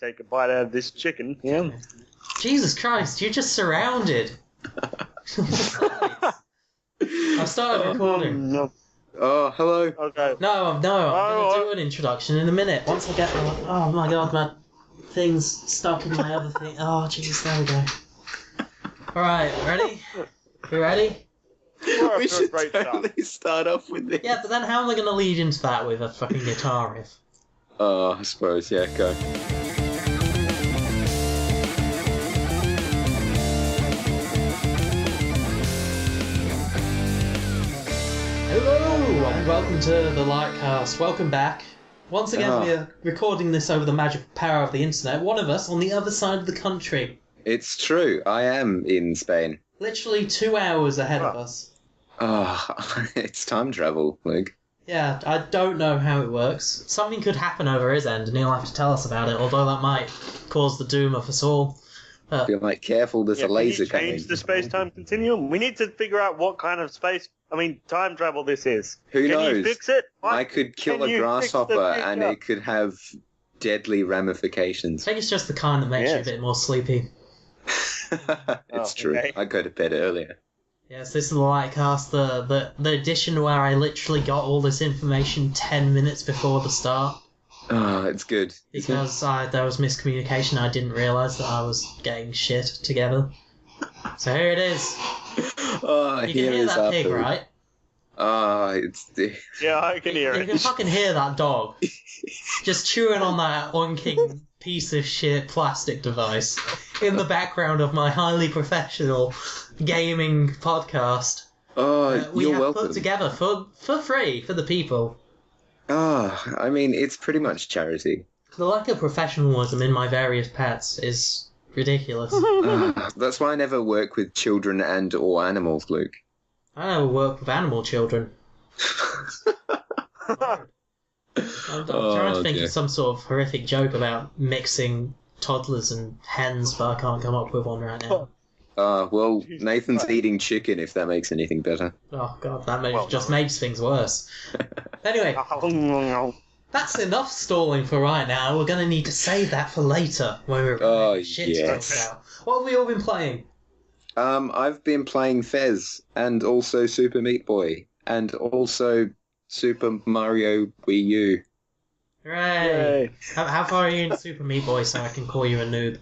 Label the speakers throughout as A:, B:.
A: take a bite out of this chicken. Yeah.
B: Jesus Christ, you're just surrounded. I've started recording.
A: No.
C: Oh, hello.
A: Okay.
B: No, I'm going to do an introduction in a minute. Once I get... Oh my god, my thing's stuck in my other thing. Oh, jeez, there we go. Alright, ready? You ready?
C: We should totally start off with this.
B: Yeah, but then how am I going to lead into that with a fucking guitar riff?
C: Oh, I suppose, yeah, go.
B: Hello, and welcome to the Lytecast. Welcome back. Once again, we are recording this over the magical power of the internet. One of us on the other side of the country.
C: It's true, I am in Spain.
B: Literally 2 hours ahead of us.
C: Oh, it's time travel, Luke.
B: Yeah, I don't know how it works. Something could happen over his end, and he'll have to tell us about it, although that might cause the doom of us all.
C: Be like, careful, there's a laser coming.
A: Change the space-time continuum. We need to figure out what kind of time travel this is.
C: Who knows?
A: Can you fix it?
C: I could kill a grasshopper and it could have deadly ramifications.
B: I think it's just the kind that makes you a bit more sleepy.
C: It's true.
A: Okay.
C: I go to bed earlier.
B: Yes, this is the Lytecast, the edition where I literally got all this information 10 minutes before the start.
C: Oh, it's good.
B: Because there was miscommunication. I didn't realise that I was getting shit together. So here it is.
C: Oh,
B: you can hear that pig, right?
C: Oh, it's...
A: Yeah, I can hear it.
B: You can fucking hear that dog. Just chewing on that oinking piece of shit plastic device in the background of my highly professional gaming podcast.
C: Oh,
B: we
C: you're
B: have
C: welcome.
B: put together for free for the people.
C: Oh, I mean, it's pretty much charity.
B: The lack of professionalism in my various pets is ridiculous.
C: That's why I never work with children and or animals, Luke.
B: I never work with animal children. I'm trying to think of some sort of horrific joke about mixing toddlers and hens, but I can't come up with one right now.
C: Well, Nathan's eating chicken, if that makes anything better.
B: Oh god, that just makes things worse. Anyway, that's enough stalling for right now. We're going to need to save that for later when we're shit to talk about. What have we all been playing?
C: I've been playing Fez, and also Super Meat Boy, and also Super Mario Wii U.
B: Hooray! How far are you in Super Meat Boy so I can call you a noob?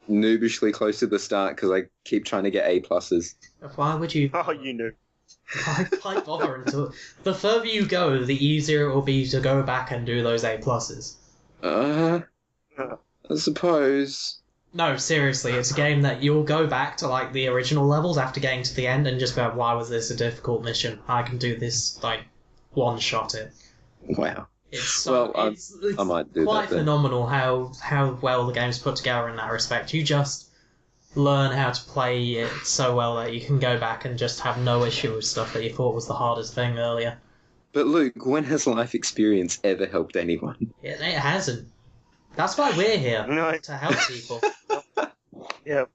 C: Noobishly close to the start because I keep trying to get A+.
B: Why would you?
A: Oh, you knew.
B: Why bother until the further you go, the easier it will be to go back and do those A+.
C: I suppose.
B: No, seriously, it's a game that you'll go back to like the original levels after getting to the end and just go, why was this a difficult mission? I can do this, like, one-shot it.
C: Wow.
B: It's
C: I might do
B: quite
C: that then.
B: phenomenal how well the game's put together in that respect. You just learn how to play it so well that you can go back and just have no issue with stuff that you thought was the hardest thing earlier.
C: But Luke, when has life experience ever helped anyone?
B: It hasn't. That's why we're here, to help people.
A: Yeah.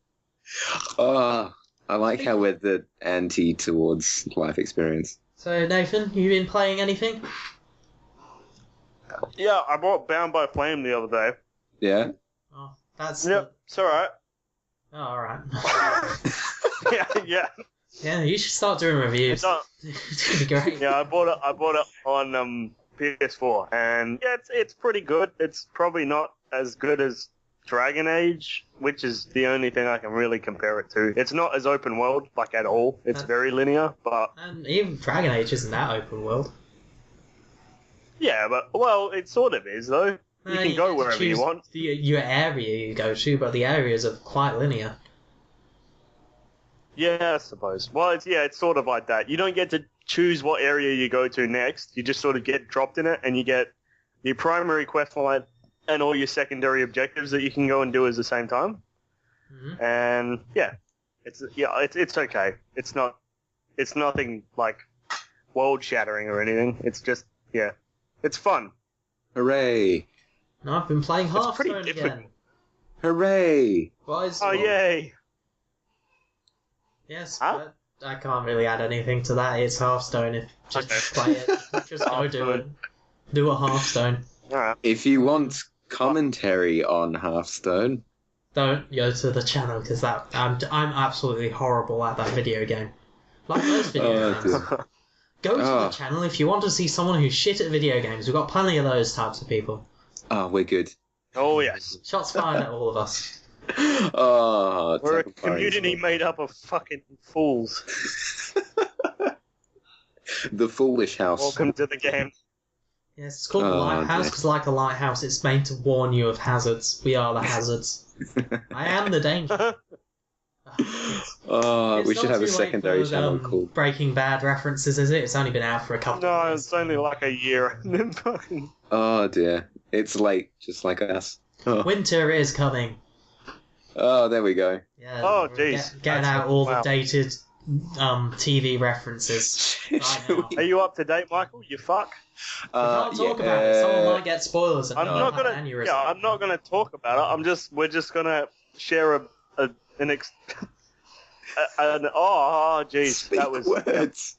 C: Oh, I like how we're the anti towards life experience.
B: So, Nathan, you been playing anything?
A: Yeah, I bought Bound by Flame the other day.
C: Yeah?
B: Oh, that's...
A: Yep, it's alright.
B: Oh, alright.
A: Yeah.
B: Yeah, you should start doing reviews. It's gonna be great.
A: Yeah, I bought it on PS4, and yeah, it's pretty good. It's probably not as good as Dragon Age, which is the only thing I can really compare it to. It's not as open world, like, at all. It's very linear, but...
B: And even Dragon Age isn't that open world.
A: Yeah, but, well, it sort of is, though. You can go wherever you want.
B: Your area you go to, but the areas are quite linear.
A: Yeah, I suppose. Well, it's sort of like that. You don't get to choose what area you go to next. You just sort of get dropped in it, and you get your primary quest line and all your secondary objectives that you can go and do at the same time.
B: Mm-hmm.
A: And yeah, it's okay. It's nothing like world shattering or anything. It's just it's fun.
C: Hooray!
B: No, I've been playing Hearthstone again.
C: Hooray!
A: Yay!
B: Yes,
A: Huh?
B: but I can't really add anything to that. It's Hearthstone. Just play it. Just go do it. Do a Hearthstone.
A: Alright.
C: If you want commentary on Hearthstone.
B: Don't go to the channel because I'm absolutely horrible at that video game. Like most video games.
C: Dear.
B: Go to the channel if you want to see someone who's shit at video games. We've got plenty of those types of people.
C: Oh, we're good.
A: Oh, yes.
B: Shots fired at all of us.
A: We're a community made up of fucking fools.
C: The Foolish House.
A: Welcome to the game.
B: Yes, it's called the Lighthouse because, like a lighthouse, it's made to warn you of hazards. We are the hazards. I am the danger.
C: We should have a secondary channel called
B: Breaking Bad references, is it? It's only been out for a couple of years.
A: No, it's only like a year.
C: Oh dear. It's late, just like us.
B: Winter is coming.
C: Oh, there we go.
B: Yeah,
A: oh, jeez.
B: Getting out all the dated TV references right now.
A: Are you up to date, Michael? You fuck?
B: We can't talk about it. Someone might get spoilers and
A: I'm not gonna talk about it. We're just gonna share jeez, that was
C: words.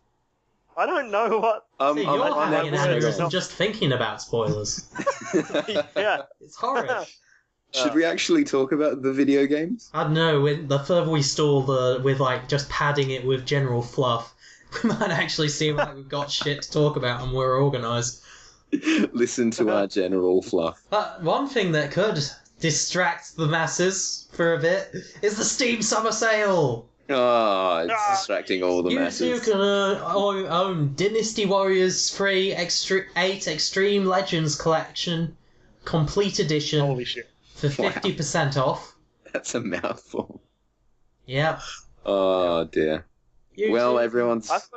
A: I don't know what.
B: See, you're having an aneurysm just thinking about spoilers.
A: Yeah,
B: it's horrid.
C: Should we actually talk about the video games?
B: I don't know. The further we stall with like just padding it with general fluff, we might actually seem like we've got shit to talk about and we're organised.
C: Listen to our general fluff.
B: One thing that could distract the masses for a bit is the Steam Summer Sale.
C: Oh, it's distracting all the masses.
B: You too can own Dynasty Warriors 3 8 Extreme Legends Collection Complete Edition.
A: Holy shit.
B: For 50% off.
C: That's a mouthful.
B: Yep.
C: Oh dear. Everyone's gonna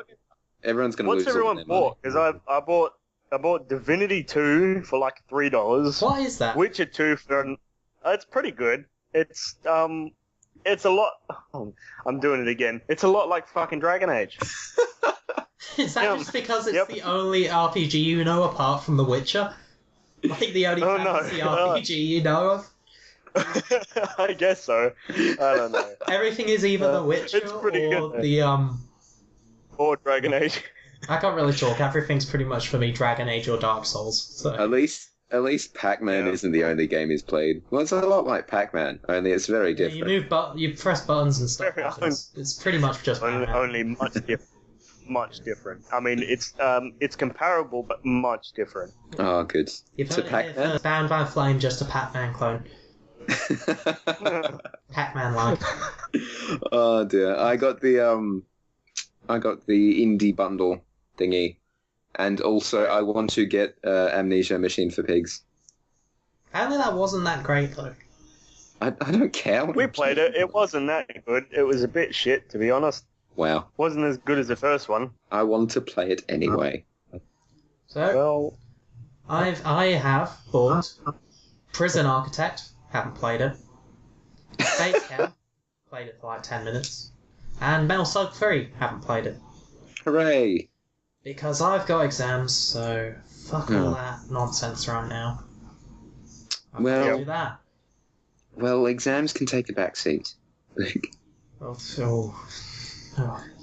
C: lose.
A: What's everyone bought? Because I bought Divinity 2 for like $3.
B: What is that?
A: Witcher 2 for it's pretty good. It's a lot. Oh, I'm doing it again. It's a lot like fucking Dragon Age.
B: Is that just because it's the only RPG you know apart from The Witcher? Like the only fantasy RPG you know of?
A: I guess so. I don't know.
B: Everything is either The Witcher or good,
A: or Dragon Age.
B: I can't really talk. Everything's pretty much for me Dragon Age or Dark Souls. So.
C: At least Pac-Man isn't the only game he's played. Well, it's a lot like Pac-Man, only it's very different.
B: You press buttons and stuff. It's pretty much just
A: only much different. Much different. I mean, it's comparable, but much different.
C: Oh, good.
B: To Pac-Man? Bound by Flame, just a Pac-Man clone. Pac-Man-like.
C: Oh dear! I got the indie bundle thingy, and also I want to get Amnesia Machine for Pigs.
B: Apparently, that wasn't that great though.
C: I don't care.
A: We played it. It wasn't that good. It was a bit shit, to be honest.
C: Wow.
A: Wasn't as good as the first one.
C: I want to play it anyway.
B: So, I have bought Prison Architect. Haven't played it. Base Camp. Played it for like 10 minutes. And Metal Slug 3. Haven't played it.
C: Hooray!
B: Because I've got exams, so fuck all that nonsense right now. I can't do that.
C: Well, exams can take a back seat.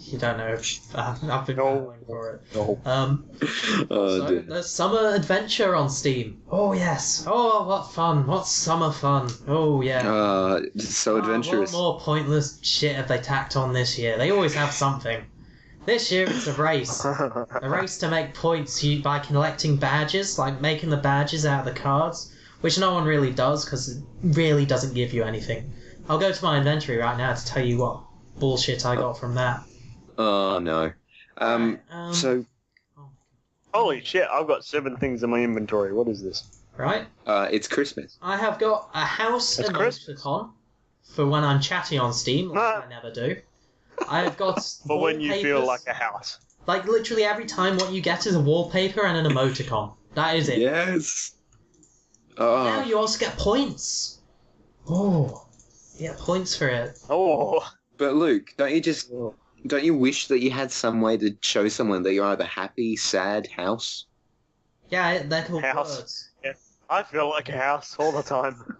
B: You don't know. I've been battling for it.
A: No.
B: So, there's Summer Adventure on Steam. Oh, yes. Oh, what fun. What summer fun. Oh, yeah.
C: So adventurous.
B: What more pointless shit have they tacked on this year? They always have something. This year it's a race. A race to make points by collecting badges, like making the badges out of the cards, which no one really does because it really doesn't give you anything. I'll go to my inventory right now to tell you what bullshit I got from that.
C: Oh no. So.
A: Holy shit! I've got 7 things in my inventory. What is this?
B: Right.
C: It's Christmas.
B: I have got a house emoticon for when I'm chatting on Steam, which I never do. I've got.
A: For when you feel like a house.
B: Like literally every time, what you get is a wallpaper and an emoticon. That is it.
C: Yes.
B: Now you also get points. Oh. You get points for it.
A: Oh.
C: But Luke, don't you wish that you had some way to show someone that you're either happy, sad, house?
B: Yeah, they're called
A: house.
B: words.
A: Yeah. I feel like a house all the time.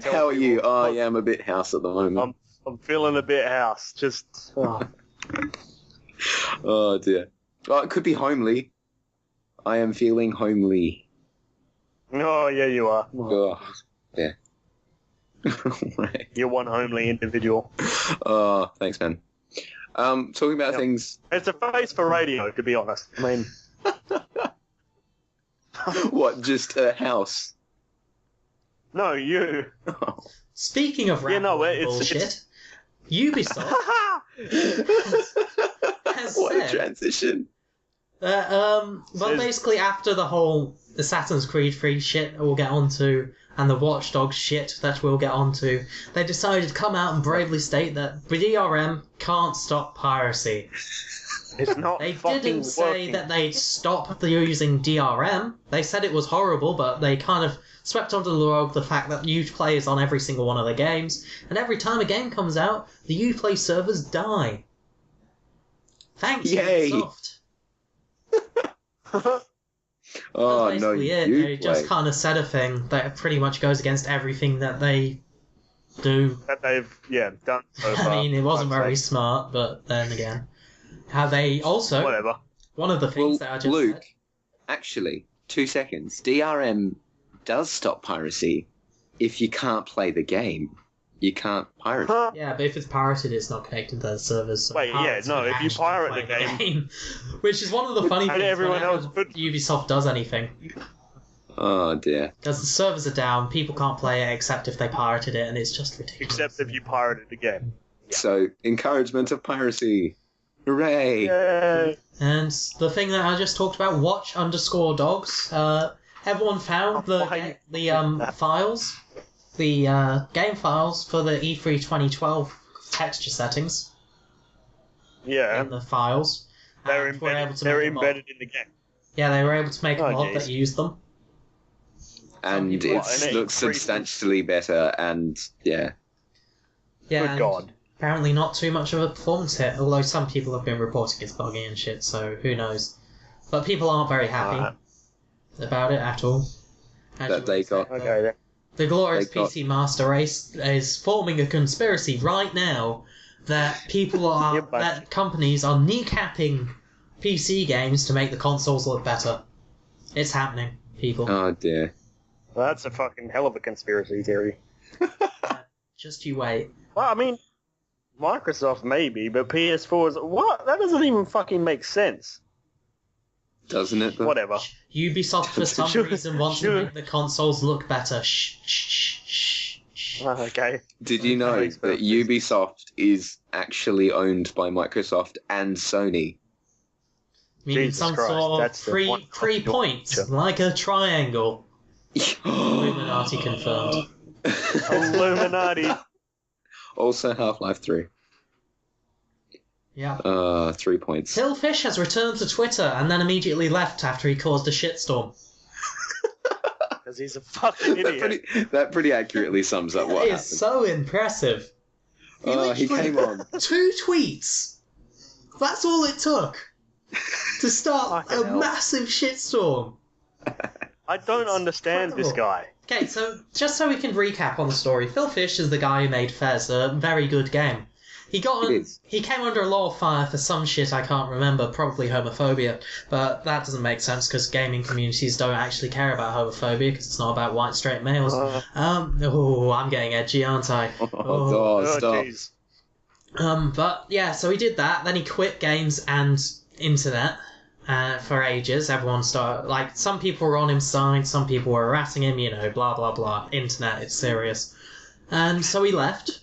C: How are you? Oh, yeah, I'm a bit house at the moment.
A: I'm feeling a bit house. Just.
C: Oh dear. Oh, it could be homely. I am feeling homely.
A: Oh, yeah, you are.
C: Oh, yeah. Right.
A: You're one homely individual.
C: Oh, thanks, man. Talking about things...
A: It's a face for radio, to be honest. I mean...
C: What, just a house?
A: No, you.
B: Speaking of bullshit, Ubisoft has
C: what
B: said...
C: a transition.
B: Basically after the whole Assassin's Creed 3 shit that we'll get onto, and the Watch Dogs shit that we'll get onto, they decided to come out and bravely state that DRM can't stop piracy.
A: It's not
B: They
A: fucking
B: didn't say
A: working.
B: that they'd stop using DRM. They said it was horrible, but they kind of swept under the rug the fact that Uplay is on every single one of their games, and every time a game comes out, the Uplay servers die. Thanks,
C: Yay.
B: Ubisoft.
C: Oh,
B: That's
C: no,
B: basically it. They just kind of said a thing that pretty much goes against everything that they do.
A: That they've, done so far.
B: I mean, it wasn't very smart, but then again. How they also...
A: Whatever.
B: One of the things that I just
C: Luke,
B: said...
C: actually, 2 seconds. DRM does stop piracy if you can't play the game. You can't pirate it.
B: Yeah, but if it's pirated, it's not connected to the servers. So
A: Wait,
B: pirates
A: no,
B: can
A: if you
B: actually
A: pirate
B: play
A: the game...
B: Which is one of the funny
A: And
B: things
A: everyone
B: whenever
A: else could-
B: Ubisoft does anything.
C: Oh, dear.
B: Because the servers are down, people can't play it except if they pirated it, and it's just ridiculous.
A: Except if you pirated the game. Yeah.
C: So, encouragement of piracy. Hooray!
A: Yay!
B: And the thing that I just talked about, watch_dogs, everyone found the files, the game files for the E3 2012 texture settings
A: Yeah.
B: in the files.
A: They're
B: and were able
A: embedded,
B: to
A: they're
B: make a mod.
A: embedded in the game.
B: Yeah, they were able to make a mod
A: jeez.
B: that used them.
C: And
A: people-
C: it
A: and it
C: looks
A: increases-
C: substantially better, and yeah.
B: Yeah,
A: Good
B: and
A: God.
B: apparently not too much of a performance hit, although some people have been reporting it's buggy and shit, so who knows. But people aren't very happy about it at all. As
C: That
B: you
C: they
B: would
C: got-
B: expect,
A: Okay, then.
B: The glorious
C: they got-
B: PC Master Race is forming a conspiracy right now that people are
A: Yep,
B: that companies are kneecapping PC games to make the consoles look better. It's happening, people.
C: Oh, dear.
A: Well, that's a fucking hell of a conspiracy theory.
B: Just you wait.
A: Well, I mean, Microsoft maybe, but PS4 is... What? That doesn't even fucking make sense.
C: Doesn't it, though?
A: Whatever.
B: Ubisoft for some
A: Sure,
B: reason wants
A: sure.
B: to make the consoles look better. Shh, shh, shh, shh.
A: Okay.
C: Did you know
A: Makes
C: that
A: perfect
C: Ubisoft is actually owned by Microsoft and Sony?
B: Meaning
A: Jesus
B: some
A: Christ,
B: sort of
A: that's the one-
B: 3 points,
A: Sure.
B: like a triangle. Illuminati confirmed.
A: Illuminati.
C: Also Half-Life 3.
B: Yeah.
C: 3 points.
B: Phil Fish has returned to Twitter and then immediately left after he caused a shitstorm.
A: Because he's a fucking idiot.
C: That pretty accurately sums up what
B: It
C: happened.
B: is so impressive.
C: He
B: literally
C: came on.
B: 2 tweets. That's all it took to start
A: Fucking
B: a
A: hell.
B: massive shitstorm.
A: I don't understand this guy.
B: Okay, so just so we can recap on the story, Phil Fish is the guy who made Fez, a very good game. He came under a lot of fire for some shit I can't remember, probably homophobia, but that doesn't make sense because gaming communities don't actually care about homophobia because it's not about white straight males. I'm getting edgy, aren't I?
C: Oh, stop.
A: Jeez.
B: But yeah, so he did that. Then he quit games and internet for ages. Everyone started, like, some people were on his side, some people were harassing him, you know, blah blah blah. Internet, it's serious. And so he left.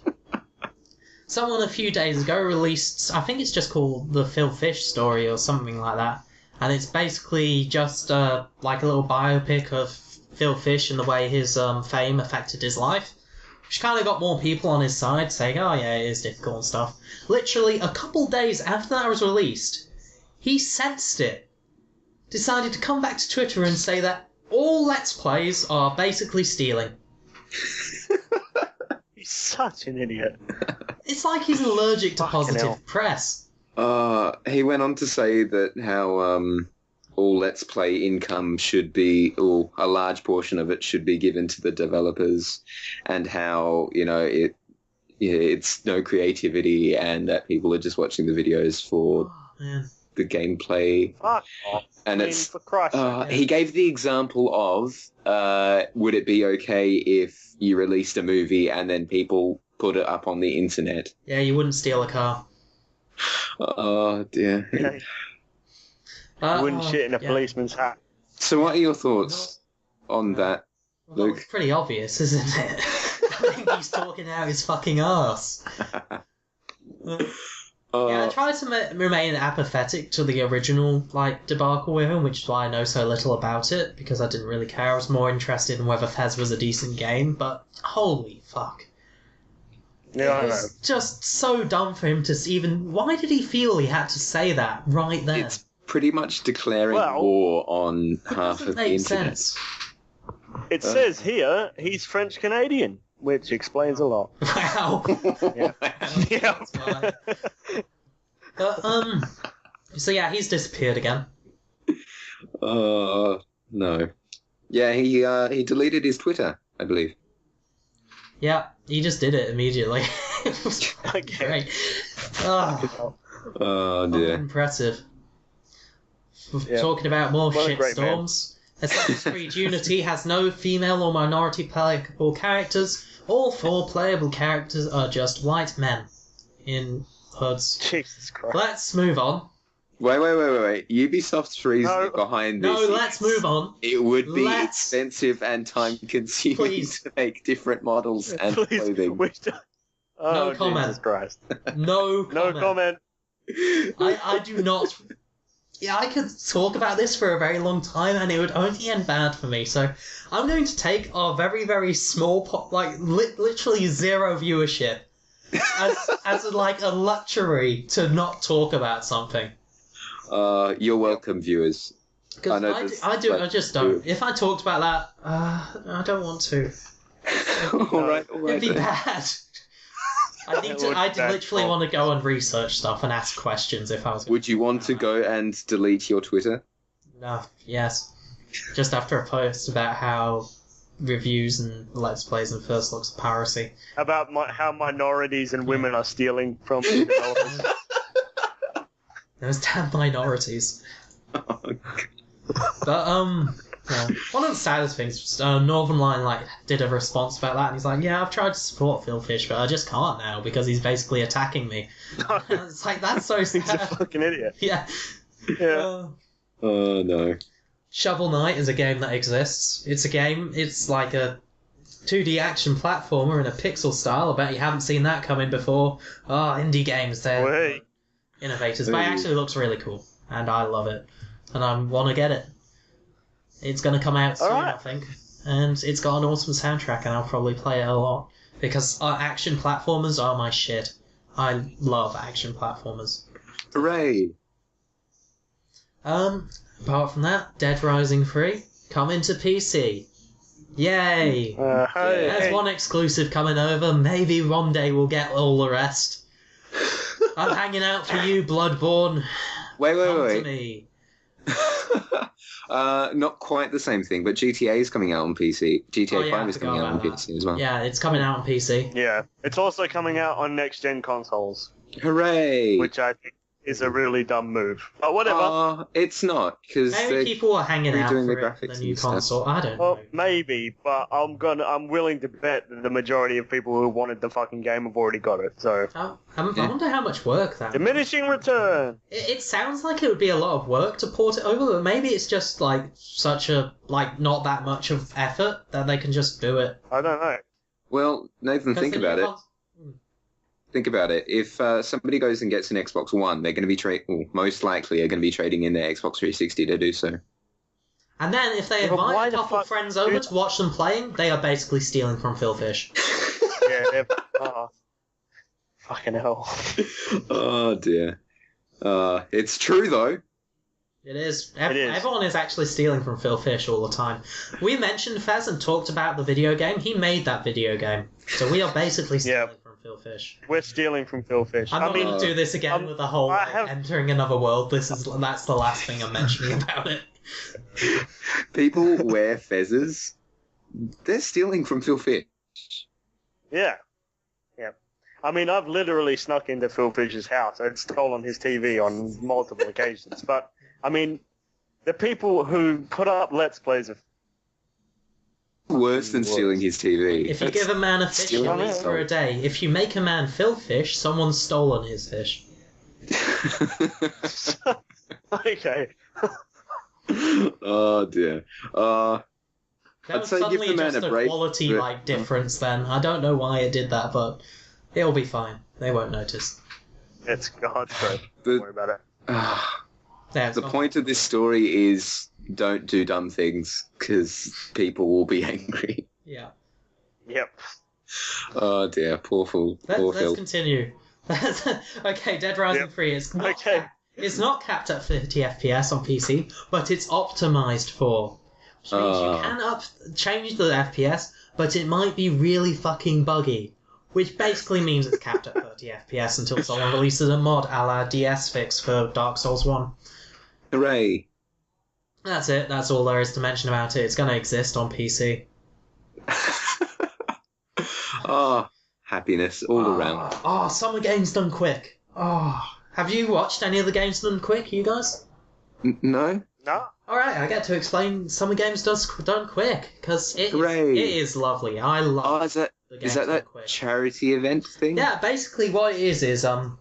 B: Someone a few days ago released, I think it's just called the Phil Fish story or something like that. And it's basically just like a little biopic of Phil Fish and the way his fame affected his life. Which kind of got more people on his side saying, oh yeah, it is difficult and stuff. Literally a couple days after that was released, he sensed it. Decided to come back to Twitter and say that all Let's Plays are basically stealing.
A: He's such an idiot.
B: It's like he's allergic to
A: Fucking
B: positive
A: hell.
B: press.
C: He went on to say that how all Let's Play income should be, or a large portion of it should be given to the developers, and how, you know, it's no creativity and that people are just watching the videos for
B: Oh, man.
C: the gameplay.
A: Fuck off.
C: And
A: for Christ's sake.
C: he gave the example of, would it be okay if you released a movie and then people put it up on the internet?
B: Yeah, you wouldn't steal a car.
C: Oh, dear.
A: Yeah. You wouldn't shit in a policeman's hat.
C: So what are your thoughts on that, Luke?
B: It's pretty obvious, isn't it? I think he's talking out his fucking arse. Yeah, I tried to remain apathetic to the original debacle with him, which is why I know so little about it, because I didn't really care. I was more interested in whether Fez was a decent game, but holy fuck.
A: Yeah,
B: it was just so dumb for him to even... Why did he feel he had to say that right there?
C: It's pretty much declaring war on half of the internet.
B: Sense.
A: It says here he's French-Canadian, which explains a lot.
B: Wow.
A: Yeah.
B: So yeah, he's disappeared again.
C: No. Yeah, he deleted his Twitter, I believe.
B: Yeah, he just did it immediately. It was great.
C: Oh dear.
B: Impressive. Talking about more shitstorms. Assassin's Creed Unity has no female or minority playable characters. All 4 playable characters are just white men in hoods.
A: Jesus Christ.
B: Let's move on.
C: Wait. Ubisoft's reason behind this.
B: No, let's move on.
C: It would be expensive and time-consuming to make different models and clothing.
B: No comment.
A: Jesus Christ.
B: No comment.
A: No comment.
B: I do not... Yeah, I could talk about this for a very long time, and it would only end bad for me. So I'm going to take our very, very small, literally zero viewership, as a luxury to not talk about something.
C: You're welcome, viewers.
B: I just don't. If I talked about that, I don't want to.
C: All right.
B: It'd be bad. I literally want to go and research stuff and ask questions if I was...
C: Would you want to go and delete your Twitter?
B: No, yes. Just after a post about how reviews and Let's Plays and First Looks are piracy.
A: About how minorities and women are stealing from the developers.
B: Those damn minorities. But, yeah. One of the saddest things was Northern Line did a response about that, and he's like, "Yeah, I've tried to support Phil Fish, but I just can't now because he's basically attacking me." It's like, that's so sad.
A: He's a fucking idiot.
B: Yeah.
C: Oh no.
B: Shovel Knight is a game that exists. It's a game. It's like a 2D action platformer in a pixel style. I bet you haven't seen that coming before. Indie games, they're innovators. But it actually looks really cool, and I love it, and I want to get it. It's going to come out soon, I think. And it's got an awesome soundtrack, and I'll probably play it a lot. Because action platformers are my shit. I love action platformers.
C: Hooray!
B: Apart from that, Dead Rising 3, coming to PC. Yay! There's one exclusive coming over. Maybe one day we'll get all the rest. I'm hanging out for you, Bloodborne.
C: Wait.
B: To me.
C: Not quite the same thing, but GTA is coming out on PC. GTA 5 is coming out on PC as well.
B: Yeah, it's coming out on PC.
A: Yeah, it's also coming out on next-gen consoles.
C: Hooray!
A: Which I think is a really dumb move. But whatever.
C: It's not, because
B: maybe people are hanging out for the new console. I don't know.
A: Well, maybe, but I'm willing to bet that the majority of people who wanted the fucking game have already got it. So
B: I wonder how much work that.
A: Diminishing return.
B: It sounds like it would be a lot of work to port it over, but maybe it's just such a not that much of effort that they can just do it.
A: I don't know.
C: Well, Nathan, think about it. Think about it. If somebody goes and gets an Xbox One, they're going to be most likely are going to be trading in their Xbox 360 to do so.
B: And then if they invite a couple of friends over to watch them playing, they are basically stealing from Phil Fish.
A: Yeah. Fucking hell.
C: Oh dear. It's true though.
B: It is. Everyone is actually stealing from Phil Fish all the time. We mentioned Fez and talked about the video game. He made that video game. So we are basically stealing from Phil Fish.
A: We're stealing from Phil Fish.
B: I'm not going to do this again with the whole entering another world. That's the last thing I'm mentioning about it.
C: People wear fezzes. They're stealing from Phil Fish.
A: Yeah. I mean, I've literally snuck into Phil Fish's house and stolen his TV on multiple occasions. But, I mean, the people who put up Let's Plays of...
C: Worse than stealing his TV.
B: If you give a man a fish, he'll eat for a day. If you make a man Phil Fish, someone's stolen his fish.
A: Okay.
C: Oh, dear.
B: That was suddenly just a quality difference then. I don't know why it did that, but it'll be fine. They won't notice.
A: It's God's sake. Don't worry about it.
C: The point of this story is don't do dumb things, because people will be angry.
B: Yeah.
A: Yep.
C: Oh dear, poor Phil.
B: Let's continue. Okay, Dead Rising 3 is it's not capped at 30 FPS on PC, but it's optimized for. Which means you can change the FPS, but it might be really fucking buggy. Which basically means it's capped at 30 FPS until someone releases a mod a la DS Fix for Dark Souls 1.
C: Hooray!
B: That's it. That's all there is to mention about it. It's going to exist on PC.
C: Happiness all around.
B: Summer Games Done Quick. Have you watched any of the games done quick, you guys?
C: No.
A: No.
B: Alright, I get to explain Summer Games Done Quick, because it is lovely. I love
C: is that charity event thing?
B: Yeah, basically what it is a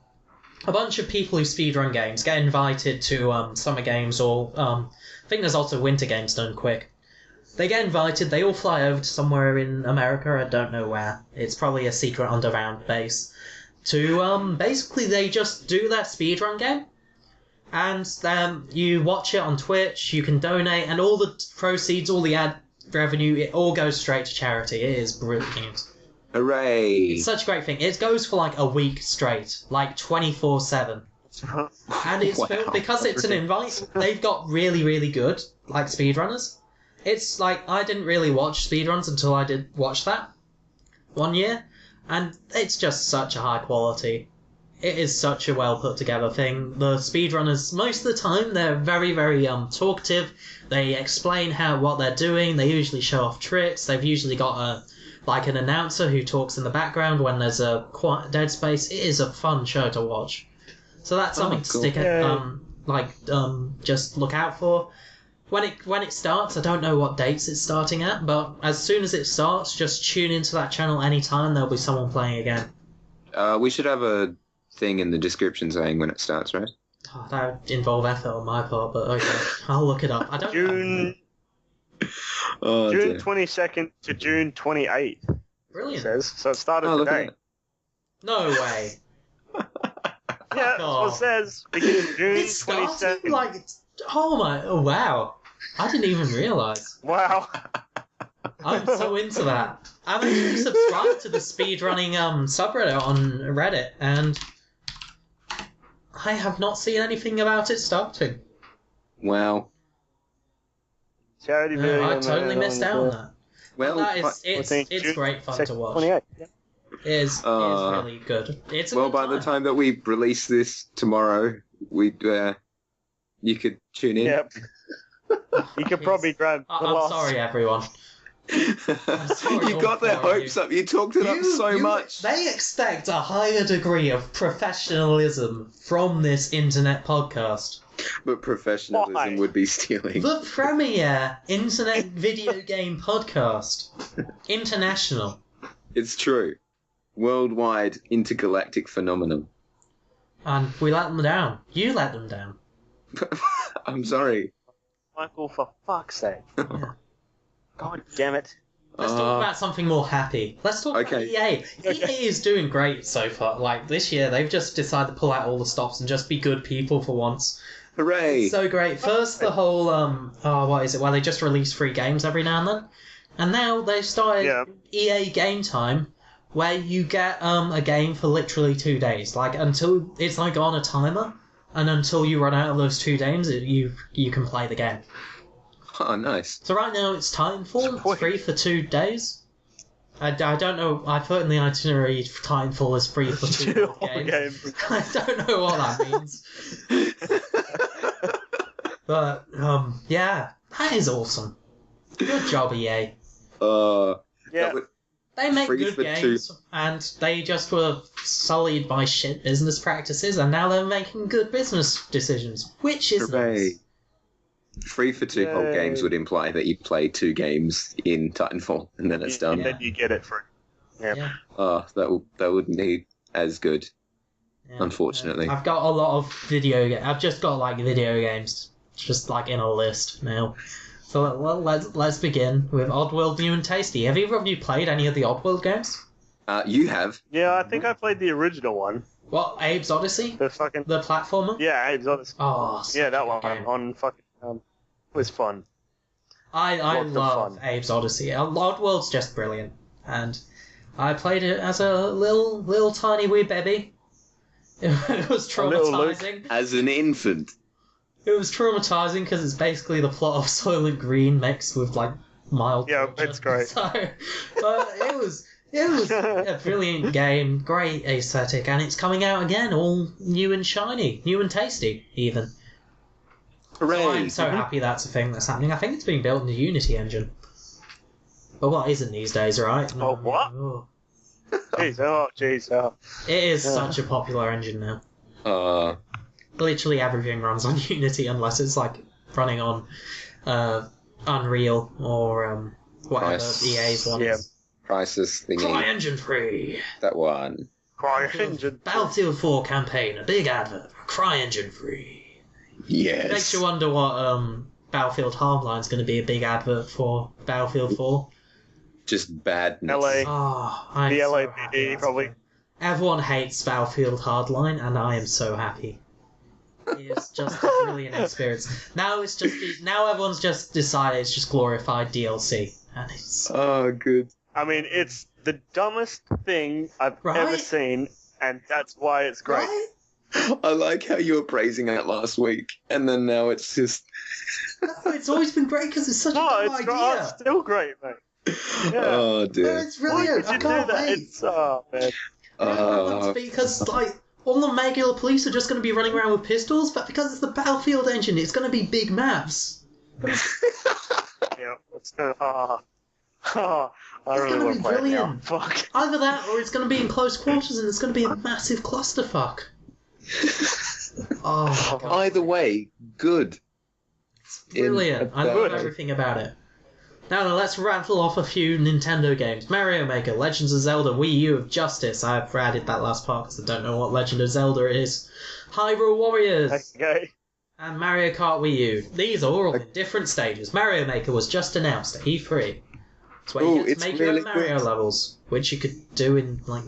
B: bunch of people who speedrun games get invited to Summer Games or I think there's also Winter Games Done Quick. They get invited, they all fly over to somewhere in America, I don't know where. It's probably a secret underground base. To, basically they just do their speedrun game. And you watch it on Twitch, you can donate, and all the proceeds, all the ad revenue, it all goes straight to charity. It is brilliant.
C: Hooray!
B: It's such a great thing. It goes for like a week straight, like 24/7. And it's because it's an invite, they've got really, really good, like, speedrunners. It's like, I didn't really watch speedruns until I did watch that one year, and it's just such a high quality. It is such a well put together thing. The speedrunners, most of the time, they're very, very talkative. They explain what they're doing. They usually show off tricks. They've usually got an announcer who talks in the background when there's a quiet dead space. It is a fun show to watch. So that's something to stick just look out for. When it starts, I don't know what dates it's starting at, but as soon as it starts, just tune into that channel anytime. There'll be someone playing again.
C: We should have a thing in the description saying when it starts, right?
B: That would involve effort on my part, but okay, I'll look it up. I don't
A: June 22nd to June 28th.
B: Brilliant.
A: It says. So it started today.
B: No way.
A: Yeah, that's what it says. Beginning June
B: 22nd. Oh wow. I didn't even realise.
A: Wow.
B: I'm so into that. I'm actually subscribed to the speedrunning subreddit on Reddit, and I have not seen anything about it starting.
C: Wow.
A: Charity
B: I totally missed out on that.
C: Well,
B: it's great fun to watch. 28. Yeah. It is really good. It's
C: by the time that we release this tomorrow, you could tune in.
A: Yep. You could probably grab the
B: I'm sorry, everyone.
C: You got their hopes up. You talked it up so much.
B: They expect a higher degree of professionalism from this internet podcast.
C: But professionalism would be stealing.
B: The premier internet video game podcast. International.
C: It's true. Worldwide intergalactic phenomenon.
B: And we let them down. You let them down.
C: I'm sorry.
A: Michael, for fuck's sake.
B: Yeah.
A: God damn it.
B: Let's talk about something more happy. Let's talk about EA. EA is doing great so far. Like, this year, they've just decided to pull out all the stops and just be good people for once.
C: Hooray!
B: It's so great. First, the whole, what is it? Well, they just release free games every now and then. And now they've started EA Game Time, where you get a game for literally 2 days. Like, until it's like on a timer, and until you run out of those 2 games, you can play the game.
C: Oh, nice.
B: So right now it's Titanfall. It's free for 2 days. I don't know. I put in the itinerary Titanfall is free for 2 games. I don't know what that means. But, yeah. That is awesome. Good job, EA.
A: Yeah.
B: They make
C: Free
B: good
C: for
B: games, and they just were sullied by shit business practices, and now they're making good business decisions, which is nice.
C: Free for 2 whole games would imply that you play 2 games in Titanfall, and then it's done.
A: And then you get it free. Yeah.
C: That wouldn't be as good, unfortunately.
B: I've got a lot of I've just got like video games, just like in a list now. So let's begin with Oddworld New and Tasty. Have either of you played any of the Oddworld games?
C: You have.
A: Yeah, I think I played the original one.
B: What, Abe's Odyssey?
A: The
B: platformer?
A: Yeah, Abe's Odyssey.
B: Oh,
A: yeah, that one game. On fucking it was fun.
B: I love Abe's Odyssey. Oddworld's just brilliant, and I played it as a little tiny wee baby. It was traumatizing.
C: As an infant.
B: It was traumatizing because it's basically the plot of Soylent Green mixed with like mild.
A: Yeah,
B: culture.
A: it's great.
B: So, but it was a brilliant game, great aesthetic, and it's coming out again, all new and shiny, new and tasty, even.
C: Hooray!
B: So I'm so happy that's a thing that's happening. I think it's being built in the Unity engine. But what isn't these days, right?
A: Oh, what? Oh. Jeez, oh.
B: It is such a popular engine now. Literally everything runs on Unity unless it's like running on Unreal or whatever EA's one is.
C: Crysis thingy.
B: CryEngine free.
C: That one.
A: CryEngine.
B: Battlefield 4 campaign, a big advert. CryEngine free.
C: Yes.
B: It makes you wonder what Battlefield Hardline's going to be a big advert for Battlefield 4.
C: Just badness.
A: LA.
B: Oh, I'm
A: the
B: so
A: LAPD probably.
B: Everyone hates Battlefield Hardline, and I am so happy. It's just a brilliant experience. Now everyone's just decided it's just glorified DLC, and it's
C: good.
A: I mean, it's the dumbest thing I've ever seen, and that's why it's great.
B: Right?
C: I like how you were praising it last week, and then now it's just.
B: No, it's always been great because it's such a dumb idea.
A: It's still great, mate. Yeah.
C: Oh dear.
B: No, it's brilliant.
A: Why could you do that? It's man.
B: Because like all the regular police are just going to be running around with pistols, but because it's the Battlefield engine, it's going to be big maps.
A: Yeah, it's I really want to play it now. Fuck.
B: Either that, or it's going to be in close quarters, and it's going to be a massive clusterfuck. Oh, God.
C: Either way, good.
B: It's brilliant. I love everything about it. Now let's rattle off a few Nintendo games. Mario Maker, Legends of Zelda, Wii U of Justice. I've added that last part because I don't know what Legend of Zelda is. Hyrule Warriors.
A: Okay.
B: And Mario Kart Wii U. These are all in different stages. Mario Maker was just announced at E3. It's where you get to make your own Mario levels, which you could do in like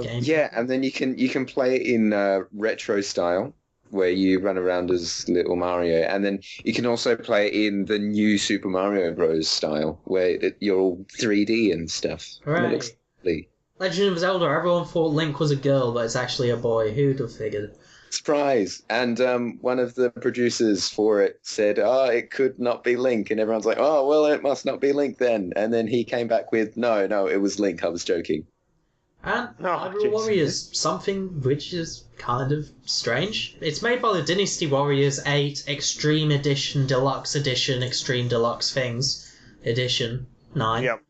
B: games.
C: Yeah, and then you can play it in retro style, where you run around as little Mario, and then you can also play it in the new Super Mario Bros. Style, where you're all 3D and stuff.
B: Right. Legend of Zelda, everyone thought Link was a girl, but it's actually a boy. Who'd have figured?
C: Surprise! And one of the producers for it said, it could not be Link, and everyone's like, oh, well, it must not be Link then. And then he came back with, no, it was Link, I was joking.
B: And Hyrule Warriors, something which is kind of strange. It's made by the Dynasty Warriors 8 Extreme Edition, Deluxe Edition, Extreme Deluxe Things Edition 9.
A: Yep.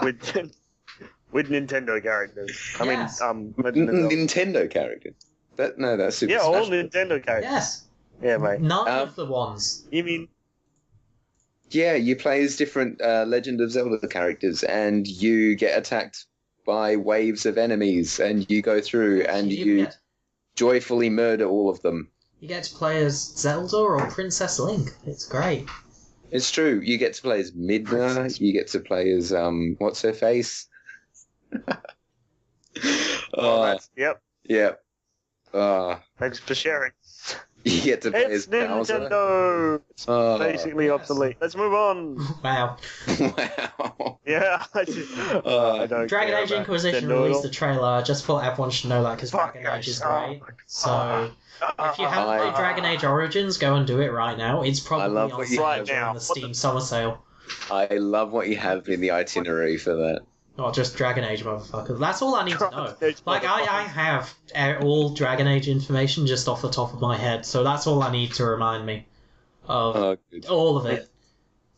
A: With Nintendo characters.
B: Yes.
C: Nintendo characters. That's Super
A: all
C: Smash.
A: Nintendo characters.
B: Yes.
A: Yeah, mate.
B: None of the ones.
A: You mean?
C: Yeah, you play as different Legend of Zelda characters, and you get attacked by waves of enemies, and you go through and you joyfully murder all of them.
B: You get to play as Zelda or Princess Link. It's great.
C: It's true. You get to play as Midna. You get to play as what's her face?
A: Yep.
C: Yep.
A: Thanks for sharing.
C: You get to play as
A: Nintendo. It's basically obsolete. Let's move on.
B: Wow.
A: Yeah. I don't
B: Dragon Age Inquisition released a trailer. I just thought everyone should know that because Dragon Age is great. So if you haven't played Dragon Age Origins, go and do it right now. It's probably on sale during the Steam summer sale.
C: I love what you have in the itinerary for that.
B: Not just Dragon Age, motherfucker. That's all I need to know. Like, I have all Dragon Age information just off the top of my head, so that's all I need to remind me of all of it.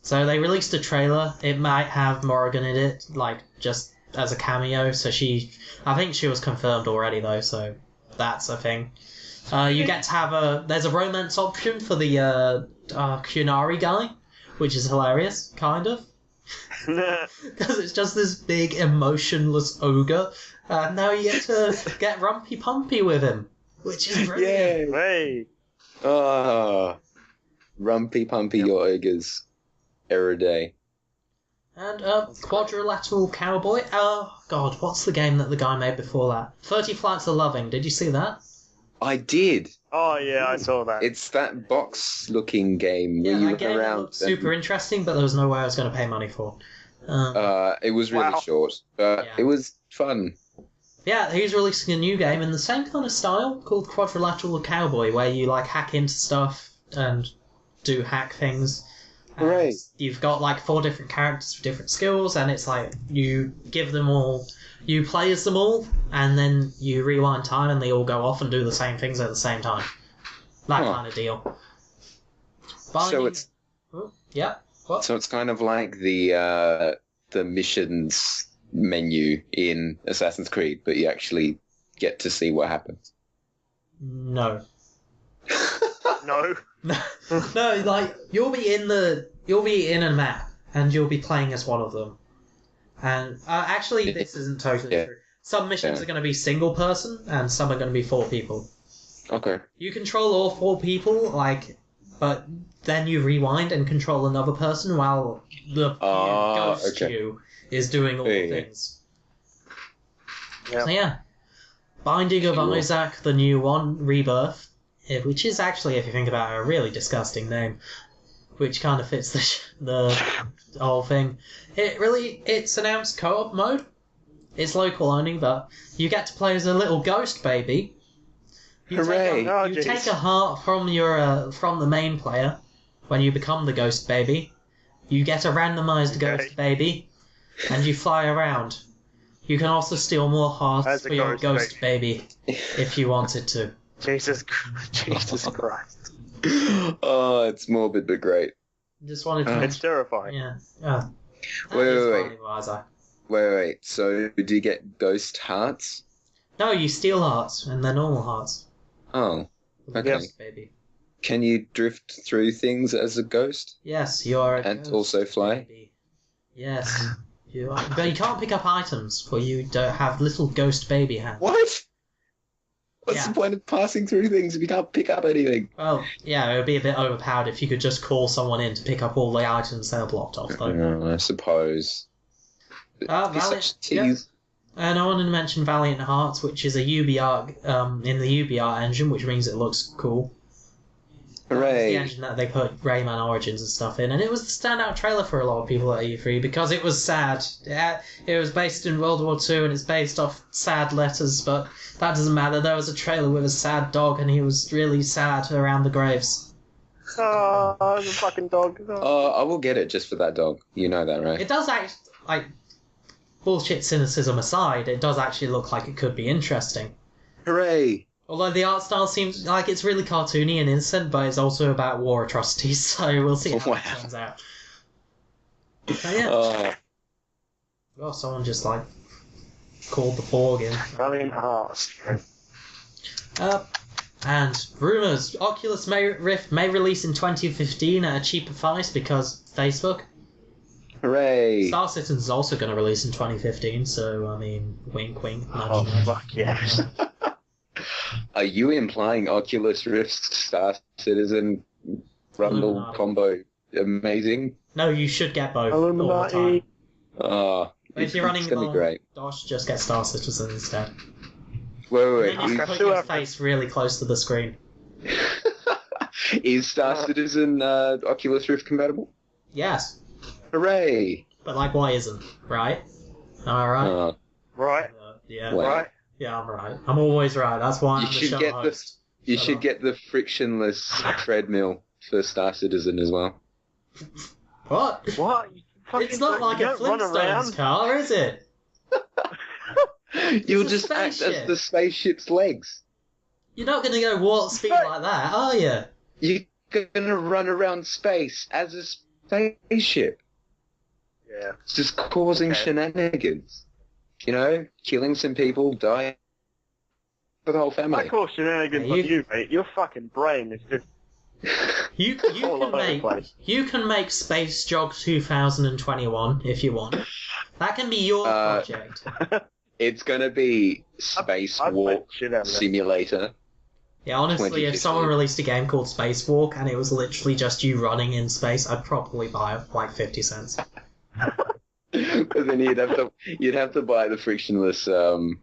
B: So they released a trailer. It might have Morrigan in it, like, just as a cameo. So I think she was confirmed already, though, so that's a thing. You get to have there's a romance option for the Kunari guy, which is hilarious, kind of. Because it's just this big, emotionless ogre. Now you get to get rumpy pumpy with him, which is brilliant.
A: Hey.
C: Rumpy pumpy your ogres. Every day.
B: And Quadrilateral Cowboy. Oh, God, what's the game that the guy made before that? 30 Flights of Loving. Did you see that?
C: I did.
A: Oh, yeah, I saw that.
C: It's that box-looking game where you
B: that
C: look
B: game
C: around.
B: Looked super interesting, but there was no way I was going to pay money for.
C: It was really short, but it was fun.
B: Yeah, he's releasing a new game in the same kind of style called Quadrilateral Cowboy, where you like hack into stuff and do hack things.
C: Right.
B: You've got like 4 different characters with different skills, and it's like you give them all, you play as them all, and then you rewind time, and they all go off and do the same things at the same time. That kind of deal.
C: So it's
B: What?
C: So it's kind of like the missions menu in Assassin's Creed, but you actually get to see what happens.
B: No.
A: No.
B: No, like you'll be in a map and you'll be playing as one of them. And actually, this isn't totally true. Some missions are going to be single person, and some are going to be 4 people.
C: Okay.
B: You control all 4 people, but then you rewind and control another person while the ghost you is doing all the things.
A: Yeah.
B: So yeah, Binding of Isaac, the new one, Rebirth. Which is actually, if you think about it, a really disgusting name, which kind of fits the whole thing. It's announced co-op mode. It's local only, but you get to play as a little ghost baby.
C: Hooray!
B: You take a heart from the main player when you become the ghost baby. You get a randomized ghost baby, and you fly around. You can also steal more hearts for your ghost baby if you wanted to.
A: Jesus Christ.
C: Oh, it's morbid but great.
B: Just wanted to
A: it's terrifying.
B: Yeah.
C: Wait. So, do you get ghost hearts?
B: No, you steal hearts, and they're normal hearts.
C: Oh, okay.
B: Ghost baby.
C: Can you drift through things as a ghost?
B: Yes, you are a
C: and
B: ghost
C: also fly?
B: Baby. Yes. You are, but you can't pick up items, for you don't have little ghost baby hands.
C: What? What's the point of passing through things if you can't pick up anything?
B: Well, yeah, it would be a bit overpowered if you could just call someone in to pick up all the items that are blocked off, though.
C: I suppose.
B: Valiant, and I wanted to mention Valiant Hearts, which is a UBR in the UBR engine, which means it looks cool.
C: Hooray!
B: The engine that they put Rayman Origins and stuff in, and it was the standout trailer for a lot of people at E3 because it was sad. It was based in World War II and it's based off sad letters, but that doesn't matter. There was a trailer with a sad dog and he was really sad around the graves.
A: Oh, the fucking dog.
C: Oh, I will get it just for that dog. You know that, right?
B: It does actually, bullshit cynicism aside, it does actually look like it could be interesting.
C: Hooray!
B: Although the art style seems like it's really cartoony and innocent, but it's also about war atrocities, so we'll see how it turns out. So yeah. Oh, someone just called the Borg in.
A: Valiant Hearts.
B: And rumours, Oculus Rift may release in 2015 at a cheaper price because Facebook.
C: Hooray!
B: Star Citizen is also going to release in 2015, so I mean, wink, wink, nudge, nudge.
A: Fuck yes.
C: Are you implying Oculus Rift Star Citizen Rumble combo amazing?
B: No, you should get both all the time. If you're running the DOS, just get Star Citizen instead.
C: Wait.
B: And then you put your face really close to the screen.
C: Is Star Citizen Oculus Rift compatible?
B: Yes.
C: Hooray!
B: But why isn't? Right? Am I right?
A: Right.
B: Yeah.
C: Wow.
A: Right.
B: Yeah, I'm right. I'm always right. That's why I'm the show host.
C: You should get the frictionless treadmill for Star Citizen as well.
B: What?
A: What?
B: It's not like a Flintstones car, is it?
C: You'll just act as the spaceship's legs.
B: You're not going to go warp speed like that, are you?
C: You're going to run around space as a spaceship.
A: Yeah.
C: It's just causing shenanigans. You know, killing some people, dying for the whole family.
A: I call shenanigans on you, mate. Your fucking brain is just...
B: You can make Space Jog 2021 if you want. That can be your project.
C: It's gonna be Space Walk Simulator.
B: Yeah, honestly, if someone released a game called Spacewalk and it was literally just you running in space, I'd probably buy it for like 50 cents.
C: But then you'd have to buy the frictionless treadmill.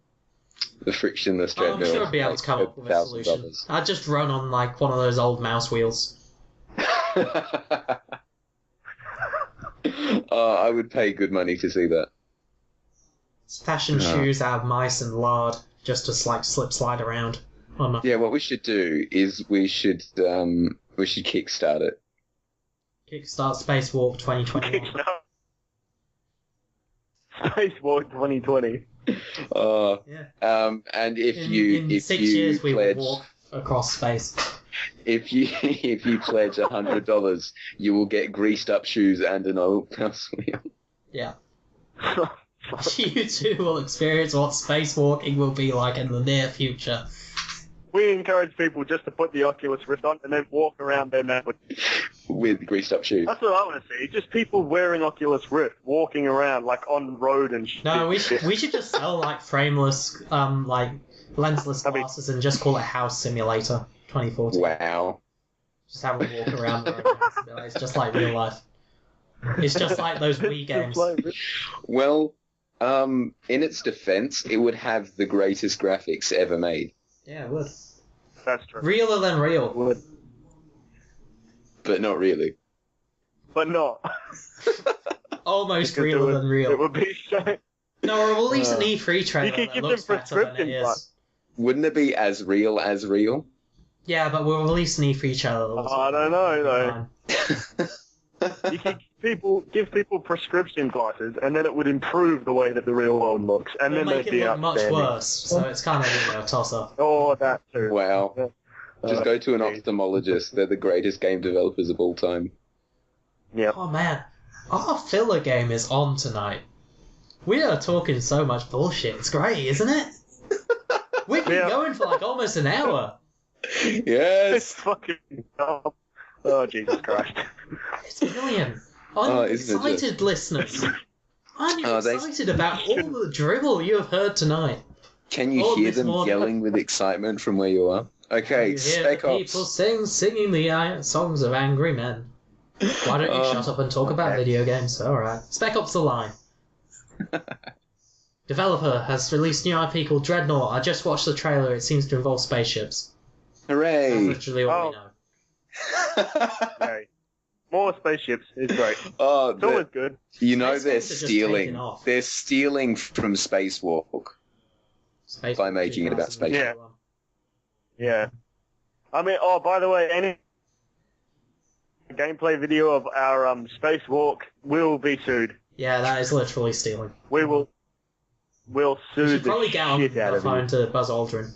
B: I'm sure I'd be able to come up with a solution. I'd just run on like one of those old mouse wheels.
C: I would pay good money to see that.
B: Fashion shoes out of mice and lard, just to like slide around.
C: Yeah, what we should do is we should kickstart it.
B: Kickstart Spacewalk 2021.
A: Spacewalk 2020.
C: And if
B: in
C: you
B: 6 years we will walk across space.
C: If you pledge $100, you will get greased up shoes and an old mouse wheel.
B: Yeah. You too will experience what spacewalking will be like in the near future.
A: We encourage people just to put the Oculus Rift on and then walk around their map
C: with greased up shoes.
A: That's what I want to see. Just people wearing Oculus Rift, walking around like on the road and shit.
B: No, we should just sell like frameless, like lensless glasses and just call it House Simulator 2014.
C: Wow.
B: Just have a walk around the road. It's just like real life. It's just like those Wii games.
C: Well, in its defense, it would have the greatest graphics ever made.
B: Yeah, it would.
A: That's true.
B: Realer than real.
A: Would.
C: But not really.
A: But not.
B: Almost realer than real.
A: It would be so...
B: No, we'll release an E3 trailer
A: you can
B: that
A: give
B: looks
A: them
B: better than it is.
C: Wouldn't it be as real as real?
B: Yeah, but we'll release an E3 trailer.
A: I don't know, though. You can give people prescription glasses, and then it would improve the way that the real world looks, and
B: It'll
A: then
B: make
A: they'd be
B: it look much
A: outstanding.
B: worse. So it's kind of a toss-up.
A: Oh, that too.
C: Wow. Just go to an ophthalmologist. They're the greatest game developers of all time.
A: Yeah.
B: Oh man, our filler game is on tonight. We are talking so much bullshit. It's great, isn't it? We've been going for like almost an hour.
C: Yes.
A: It's fucking dumb. Oh, Jesus Christ.
B: It's brilliant. I'm excited, listeners. I'm excited about all the dribble you have heard tonight.
C: Can you hear them yelling with excitement from where you are? Okay, Spec Ops.
B: People singing the songs of angry men. Why don't you shut up and talk about video games? Alright. Spec Ops The Line. Developer has released new IP called Dreadnought. I just watched the trailer. It seems to involve spaceships.
C: Hooray!
B: That's literally all we know.
A: Okay. More spaceships is great.
C: Oh,
A: it's always good.
C: You know they're stealing. They're stealing from Spacewalk by making it about spaceships.
A: Yeah. I mean, by the way, any gameplay video of our spacewalk will be sued.
B: Yeah, that is literally stealing.
A: We'll sue
B: should probably get on
A: the
B: phone to Buzz Aldrin,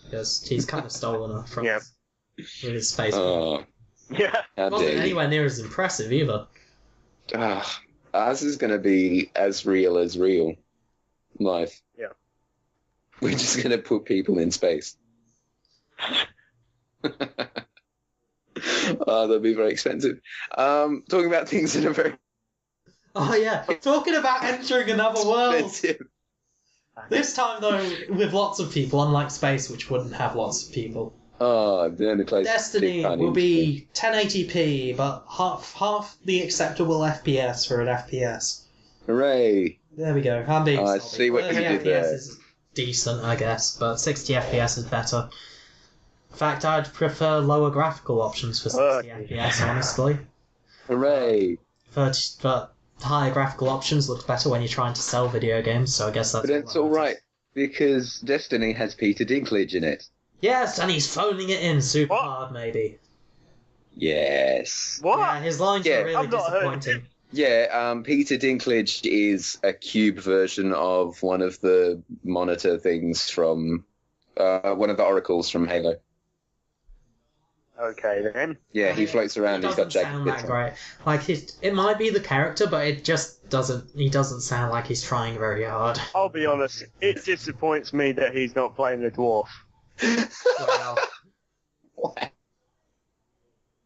B: because he's kind of stolen her from us with his spacewalk.
A: Yeah.
B: It wasn't anywhere near as impressive either.
C: Ours is going to be as real life.
A: Yeah.
C: We're just going to put people in space. That'll be very expensive. Talking about things that are very...
B: Oh yeah, talking about entering another world.
C: Expensive.
B: This time though, with lots of people, unlike space, which wouldn't have lots of people.
C: Oh, the only place...
B: Destiny will be 1080p, but half the acceptable FPS for an FPS.
C: Hooray!
B: There we go. I'm being
C: I see what you did there.
B: FPS is decent, I guess, but 60 FPS is better. In fact, I'd prefer lower graphical options for 60 FPS, honestly.
C: Hooray!
B: But higher graphical options look better when you're trying to sell video games, so I guess that's...
C: But it's alright, because Destiny has Peter Dinklage in it.
B: Yes, and he's phoning it in super hard, maybe.
C: Yes.
A: What?
B: Yeah, his lines are really disappointing.
C: Yeah, Peter Dinklage is a cube version of one of the monitor things from... one of the oracles from Halo.
A: Okay then.
C: Yeah, he floats around. He's got jacket
B: sound
C: bits
B: that
C: on.
B: great. Like it might be the character, but it just doesn't. He doesn't sound like he's trying very hard.
A: I'll be honest. It disappoints me that he's not playing the dwarf.
B: Wow.
C: What?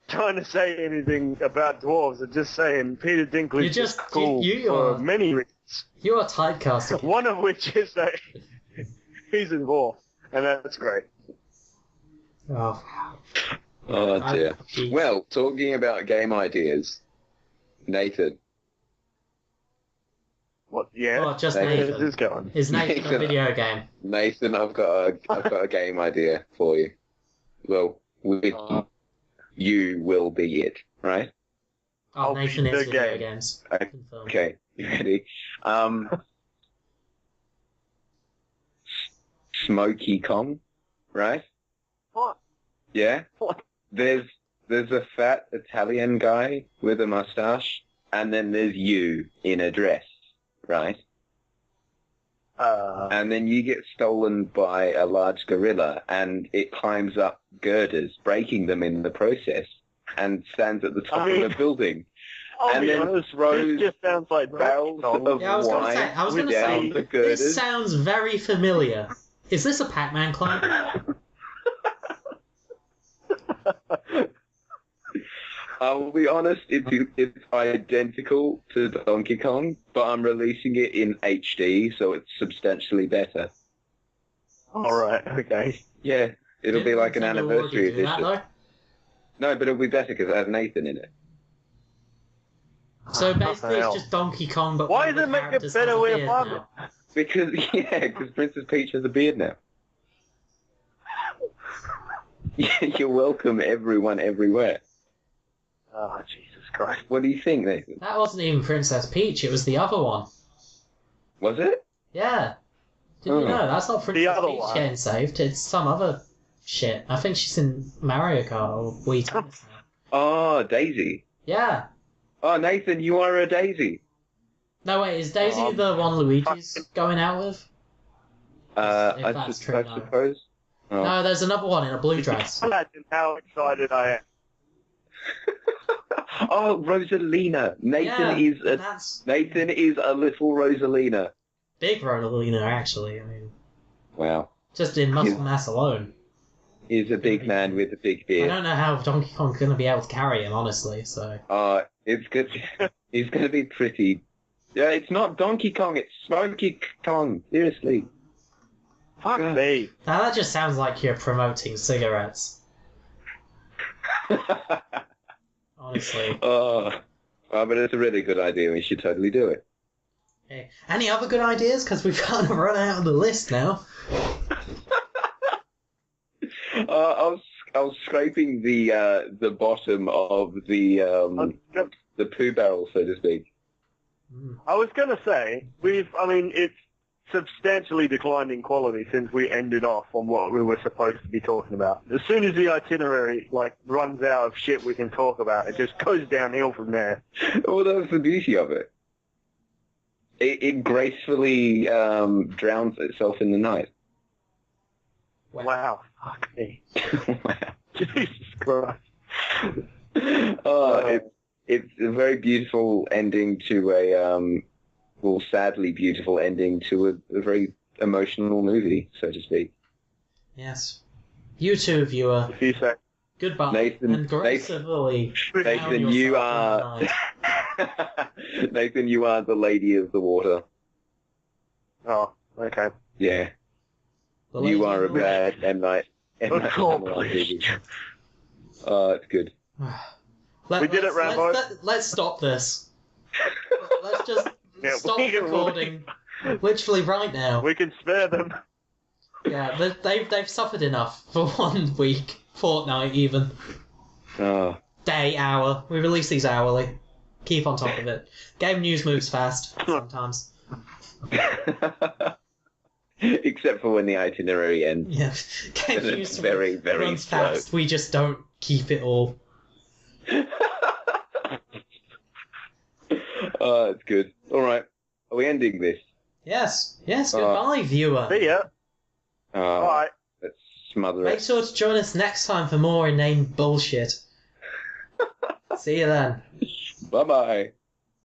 A: Trying to say anything about dwarves, I'm just saying Peter Dinklage is cool for many reasons.
B: You are typecasting.
A: One of which is that he's a dwarf, and that's great.
B: Oh.
C: Oh dear. Well, talking about game ideas, Nathan.
A: What? Yeah.
B: Oh, just Nathan.
A: Who's going?
B: Is Nathan a video game?
C: Nathan, I've got a game idea for you. Well, you will be it, right?
B: Oh, Nathan is video games.
C: Okay, you ready? Smoky Kong, right?
A: What?
C: Yeah.
A: What?
C: There's a fat Italian guy with a mustache, and then there's you in a dress, right? And then you get stolen by a large gorilla, and it climbs up girders, breaking them in the process, and stands at the top of the building. And then throws
A: this just sounds like
C: barrels of wine
B: I was going to say,
C: the girders.
B: this sounds very familiar. Is this a Pac-Man clone?
C: I'll be honest, it's identical to Donkey Kong, but I'm releasing it in HD, so it's substantially better.
A: Alright, okay.
C: Yeah, it'll be like an anniversary edition.
B: That,
C: no, but it'll be better because it has Nathan in it.
B: So basically it's just Donkey Kong, but
A: why does it make it better with a farmer?
C: Because Princess Peach has a beard now. You're welcome, everyone, everywhere.
A: Oh, Jesus Christ.
C: What do you think, Nathan?
B: That wasn't even Princess Peach, it was the other one.
C: Was it?
B: Yeah. Didn't you know? That's not Princess Peach
A: one.
B: getting saved, it's some other shit. I think she's in Mario Kart or Wii Tennis now.
C: Oh, Daisy.
B: Yeah.
C: Oh, Nathan, you are a Daisy.
B: No, wait, is Daisy the one Luigi's going out with?
C: I suppose. Oh.
B: No, there's another one in a blue dress.
A: Imagine how excited I am.
C: Oh, Rosalina. Nathan is a little Rosalina.
B: Big Rosalina, actually. I mean,
C: wow.
B: Just in muscle mass alone.
C: He's a big man with a big beard.
B: I don't know how Donkey Kong's going to be able to carry him, honestly, so...
C: It's good. He's going to be pretty... Yeah, it's not Donkey Kong, it's Smoky Kong. Seriously.
A: Fuck me.
B: Now that just sounds like you're promoting cigarettes. Honestly.
C: But it's a really good idea. We should totally do it.
B: Okay. Any other good ideas? Because we've kind of run out of the list now.
C: I was scraping the bottom of the poo barrel, so to speak.
A: I was going to say, it's substantially declined in quality since we ended off on what we were supposed to be talking about. As soon as the itinerary runs out of shit we can talk about, it just goes downhill from there.
C: Well, that's the beauty of it. It gracefully drowns itself in the night.
A: Wow. Fuck me.
C: Wow.
A: Jesus Christ.
C: It's a very beautiful ending to a, sadly beautiful ending to a very emotional movie, so to speak.
B: Yes. You too, viewer. Goodbye.
C: Nathan,
B: and gracefully.
C: Nathan, you are... Nathan, you are the lady of the water.
A: Oh, okay.
C: Yeah. You are a bad M. Night Shyamalan. Oh, it's good.
A: We did it, Rambo.
B: Let's stop this. Let's just stop recording. Literally right now.
A: We can spare them.
B: Yeah, they've suffered enough for 1 week, fortnight even.
C: Oh.
B: Day, hour. We release these hourly. Keep on top of it. Game news moves fast sometimes.
C: Except for when the itinerary ends.
B: Yeah, game news
C: very, very
B: runs
C: slow.
B: fast. We just don't keep it all.
C: Oh, it's good. All right, are we ending this?
B: Yes. Goodbye, viewer.
A: See ya.
C: Bye. Let's Smother
B: Make sure to join us next time for more inane bullshit. See you then.
C: Bye-bye.